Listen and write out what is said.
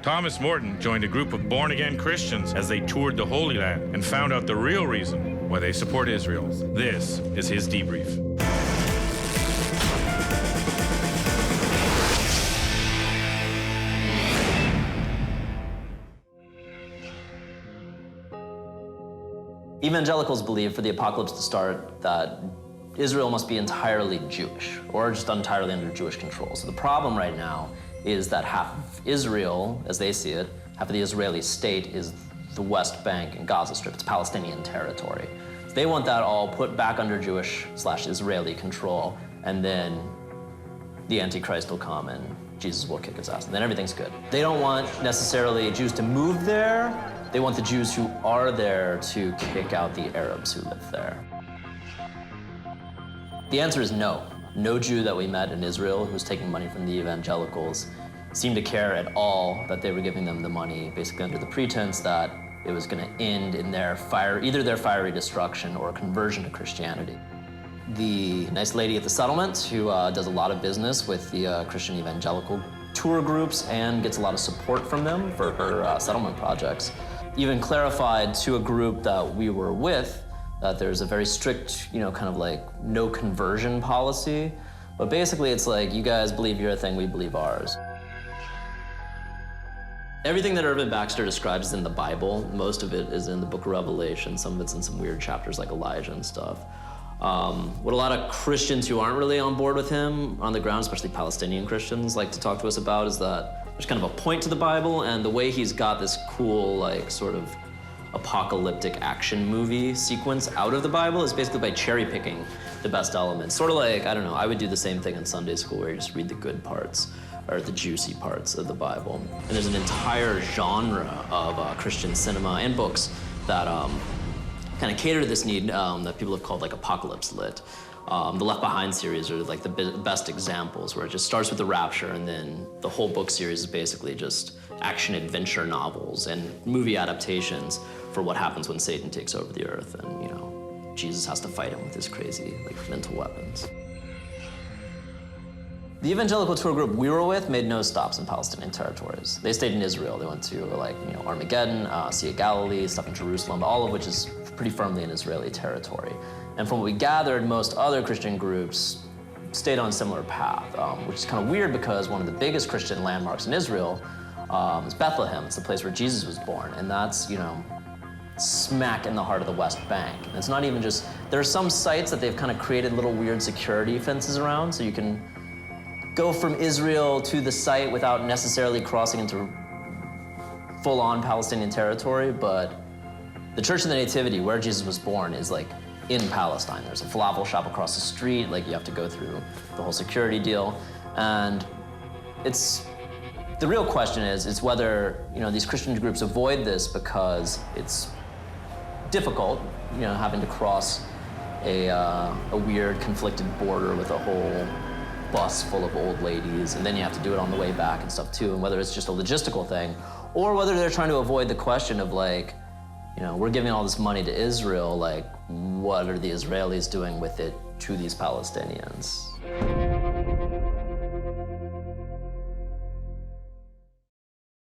Thomas Morton joined a group of born-again Christians as they toured the Holy Land and found out the real reason why they support Israel. This is his debrief. Evangelicals believe for the apocalypse to start that Israel must be entirely Jewish, or just entirely under Jewish control. So the problem right now is that half of Israel, as they see it, half of the Israeli state is the West Bank and Gaza Strip. It's Palestinian territory. So they want that all put back under Jewish/Israeli control, and then the Antichrist will come and Jesus will kick his ass, and then everything's good. They don't want necessarily Jews to move there. They want the Jews who are there to kick out the Arabs who live there. The answer is no. No Jew that we met in Israel who was taking money from the Evangelicals seemed to care at all that they were giving them the money, basically under the pretense that it was going to end in either their fiery destruction or conversion to Christianity. The nice lady at the settlement who does a lot of business with the Christian Evangelical tour groups and gets a lot of support from them for her settlement projects, even clarified to a group that we were with that there's a very strict, kind of like no conversion policy. But basically it's like, you guys believe your thing, we believe ours. Everything that Irvin Baxter describes is in the Bible. Most of it is in the book of Revelation. Some of it's in some weird chapters like Elijah and stuff. What a lot of Christians who aren't really on board with him on the ground, especially Palestinian Christians, like to talk to us about is that there's kind of a point to the Bible, and the way he's got this cool, like, sort of apocalyptic action movie sequence out of the Bible is basically by cherry picking the best elements. Sort of like, I don't know, I would do the same thing in Sunday school where you just read the good parts or the juicy parts of the Bible. And there's an entire genre of Christian cinema and books that kind of cater to this need that people have called like apocalypse lit. The Left Behind series are like the best examples, where it just starts with the rapture and then the whole book series is basically just action-adventure novels and movie adaptations for what happens when Satan takes over the earth and, Jesus has to fight him with his crazy, like, mental weapons. The Evangelical tour group we were with made no stops in Palestinian territories. They stayed in Israel. They went to, Armageddon, Sea of Galilee, stuff in Jerusalem, all of which is pretty firmly in Israeli territory. And from what we gathered, most other Christian groups stayed on a similar path, which is kind of weird because one of the biggest Christian landmarks in Israel is Bethlehem. It's the place where Jesus was born, and that's, smack in the heart of the West Bank. And it's not even just, there are some sites that they've kind of created little weird security fences around, so you can go from Israel to the site without necessarily crossing into full-on Palestinian territory, but the Church of the Nativity, where Jesus was born, is like in Palestine. There's a falafel shop across the street, like you have to go through the whole security deal. And the real question is whether, these Christian groups avoid this because it's difficult, having to cross a weird conflicted border with a whole bus full of old ladies, and then you have to do it on the way back and stuff too, and whether it's just a logistical thing, or whether they're trying to avoid the question of like, we're giving all this money to Israel, like, what are the Israelis doing with it to these Palestinians?